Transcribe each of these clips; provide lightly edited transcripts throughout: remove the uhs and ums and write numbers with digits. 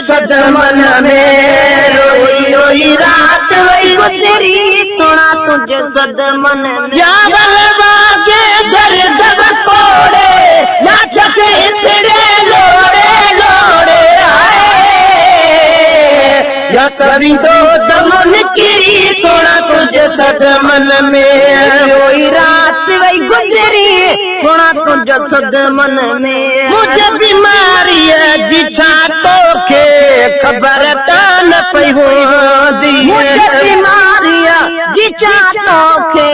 सदमन में रोई रोई रात वही गुजरी सुना तुझे सदमन या बलवागे घर दब कोड़े ना चके तेरे लोड़े लोड़े आए या कभी दो दमन की सुना तुझे सदमन में रोई रात वही गुजरी सुना तुझे सदमन में मुझे बीमारी है जिठा तो के खबर कान पई होंदी मुझे बीमारी है जिठा तो के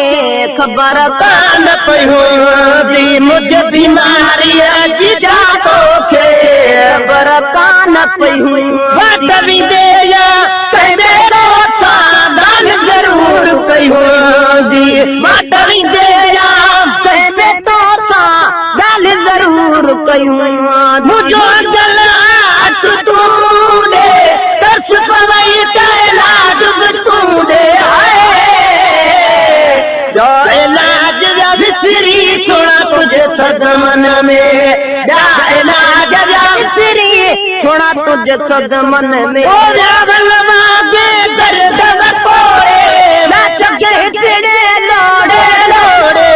खबर कान पई होंदी मुझे बीमारी है जिठा तो के खबर कान पई होंदी दे या कहबे तो सावधान जरूर कई होंदी बाटवी दे या कहबे तो सावधान जरूर कई होंदी मुझो जल आट तू दे तरस पवई का इलाज तू दे जो इलाज विसरी सुना तुझे सदमन में जा इलाज विसरी सुना तुझे सदमन में ओ बलवागे दर्द कोड़े ना चके तेरे लोड़े लोड़े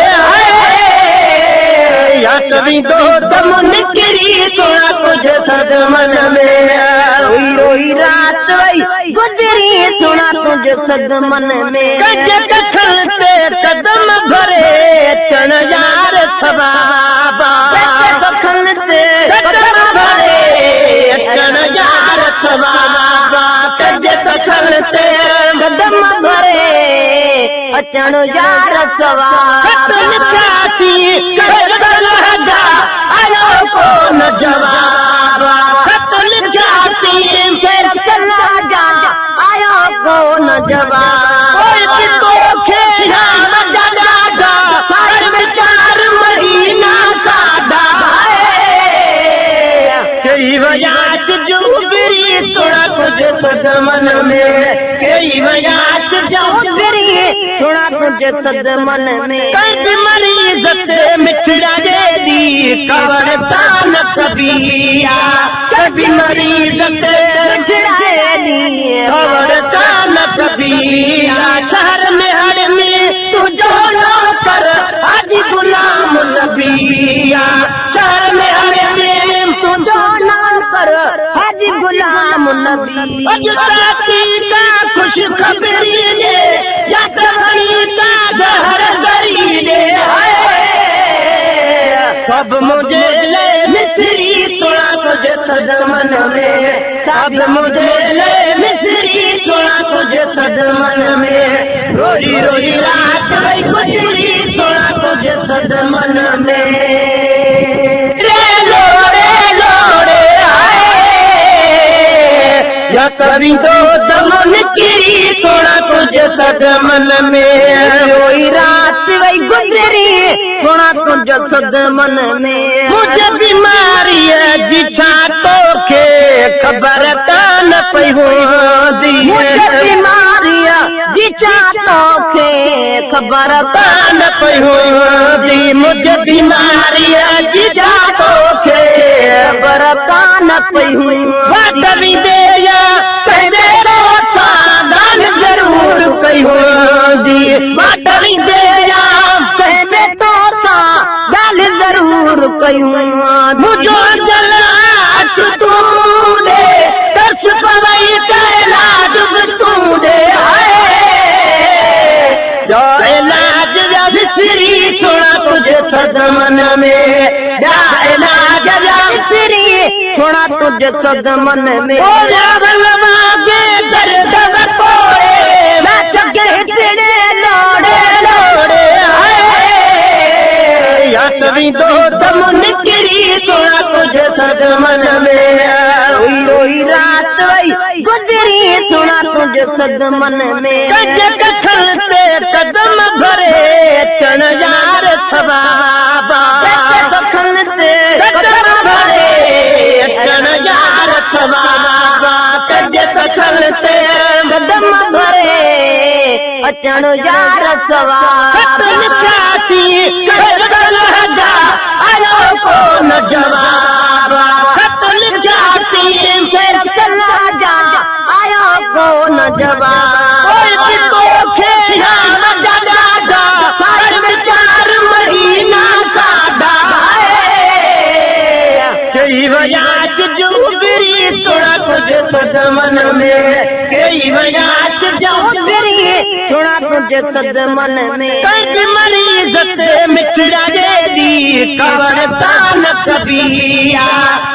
या कभी दो दमन किरी सुना तुझे सदमन में रोई रोई रात वही गुजरी सुना तुझे सदमन में गज कखलते कदम भरे चण यार सबाबा कखलते कदम भरे चण यार सबाबा गज कखलते कदम भरे अचण यार सबाबा आयो को न जवाब खतल जाती फिर चला जा आयो को न जवाब कोई तो खेला दादा दा हर विचार महीना सादा कई वजह जुगरी थोड़ा तुझे सदमन में कई वजह जुगरी थोड़ा तुझे सदमन में कई मरीज से मिठड़ा दे दी कवर तान कबिया कभी मरीज से मिठड़ा दे दी कवर तान कबिया शहर में हर में तू जो ना कर आदि गुलाम नबिया शहर में हर में तू जो ना कर आदि गुलाम नबी अजताती का खुश खबरी ने या कहानी का जहर गरी ने सब मुझे ले मिस्री थोड़ा तुझे सदमन में सब मुझे ले मिस्री थोड़ा तुझे सदमन में रोई रोई रात वही गुजरी थोड़ा तुझे सदमन में रे लोड़े लोड़े या कभी दो दमन की थोड़ा तुझे सदमन में रोई रात वही गुजरी थोड़ा तुझे सदमन में मुझे बीमारी है जिठा तो के खबर कान पई होंदी मुझे बीमारी है जिठा तो के खबर कान पई होंदी मुझे बीमारी है जिठा तो के खबर कान पई होंदी दे या कहबे तो सावधान जरूर कई होंदी बाटवी दे या कहबे तो सावधान जरूर कई होंदी मुझो जल आट तू दे तरस पवई का इलाज तू दे जो इलाज विसरी थोड़ा तुझे सदमन में जा इलाज विसरी थोड़ा तुझे सदमन में ओ बलवागे दर्द कोड़े ना चके तेरे लोड़े लोड़े या कभी दो दमन किरी थोड़ा तुझे सदमन में रोई रोई रात वही गुजरी थोड़ा तुझे सदमन में गज कखलते कदम भरे चण यार सबाबा कखलते कदम भरे चण यार सबाबा गज कखलते कदम भरे अचण यार सबाबा आयो को न जवाब खतल जाती फिर चला कई वजह जुगरी थोड़ा कुछ सद मन में कई वजह जुगरी थोड़ा कुछ सद मन में कई मरीज ते मिठड़ा जे दी कवर तान कबिया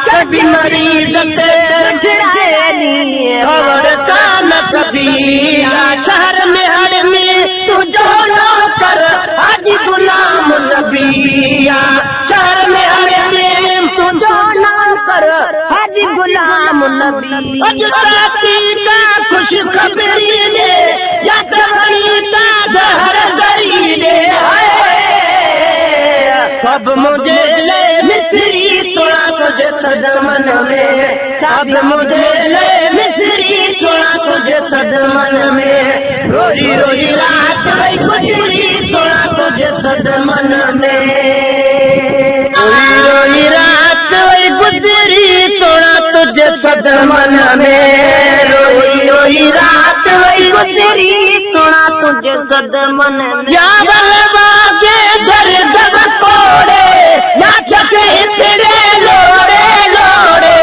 कभी मरीज ते मिठड़ा दी कवर तान कबिया शहर में हर में तुझो ना कर हाजी गुलाम नबिया शहर में हर में तुझो ना कर हाजी गुलाम नबी अजराती का खुश खबरी ने या कबरी का जहर गरी ने सब मुझे ले मिस्री थोड़ा तुझे सद मन में सब मुझे ले मिस्री थोड़ा तुझे सद मन में रोई रोई रात गई गुजरी थोड़ा तुझे सद मन में रोई रोई रात गई गुजरी थोड़ा तुझे सद मन में रोई रोई रात गई गुजरी थोड़ा तुझे सद मन में या बलबागे घर दब कोड़े या चके तेरे लोड़े लोड़े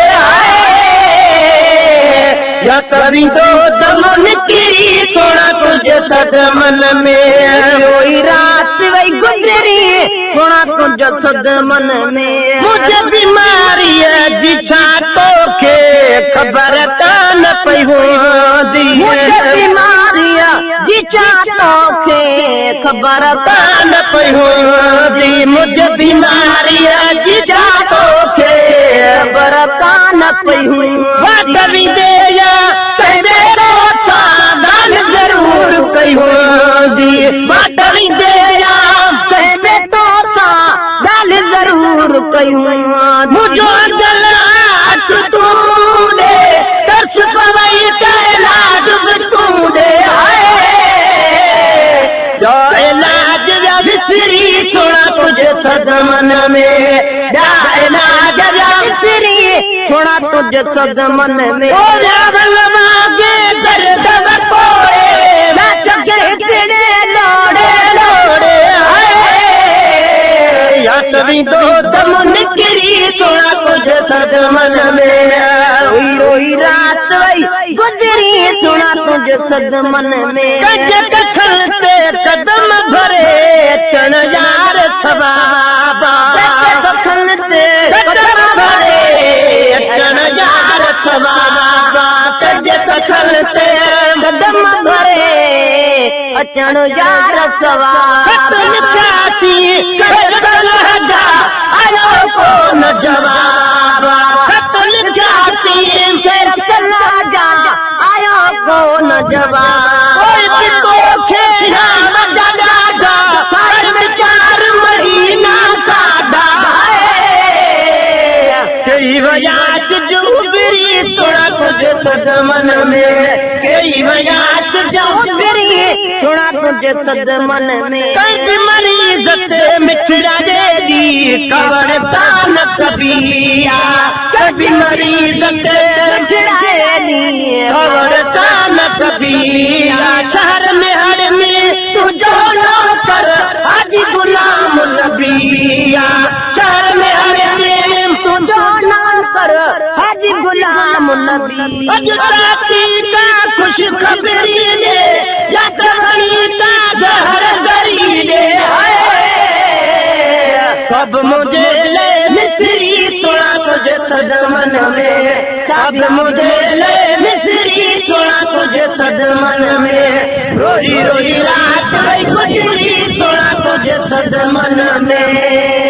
या कभी दो दमन की थोड़ा तुझे सद मन में रोई रात वही गुजरी थोड़ा तुझे सद मन में मुझे बीमारी है जिठा तो के खबर कान पई हो दी मुझे बीमारी जिठा तो के खबर कान पई हो दी मुझे बीमारी है जिठा तो के खबर कान पई हो कभी दे जरूर कई हो दी बाटली दे तो दाल जरूर कई मुझो दिल तू दे दर्श पवई का इलाज तू दे जो इलाज विसरी थोड़ा तुझे सद मन में इलाज विसरी थोड़ा तुझे सद मन में बलवागे दर्द बकोड़े ना चके तेरे लोड़े लोड़े या कभी दो दम निकरी थोड़ा तुझे सद मन में रोई रोई रात वही गुजरी थोड़ा तुझे सद मन में कज कखलते कदम भरे चण यार सबाबा कखलते कदम भरे चण यार सबाबा कज कखलते कदम भरे अचण यार सबाबा आयो को न जवाबा खतल जाती जा आयो को न जवाब कोई तो खेला जगा हर विचार महीना सादा कई वजह जुगरी थोड़ा तुझे सद मन में कई वजह जुगरी थोड़ा तुझे सद मन में कई मरीज ते मिठड़ा दे दी कवर तान कबिया कभी मरीज ते मिठड़ा दी कवर तान कबिया शहर में हर में तुझो ना कर हाजी गुलाम नबिया शहर में हर में तुझो ना कर हाजी गुलाम नबी अजराती का खुश खबरी ने या कबरी का जहर गरी ने सब मुझे ले मिस्री थोड़ा तुझे सद मन में सब मुझे ले मिस्री थोड़ा तुझे सद मन में रोई रोई रात गई गुजरी थोड़ा तुझे सद मन में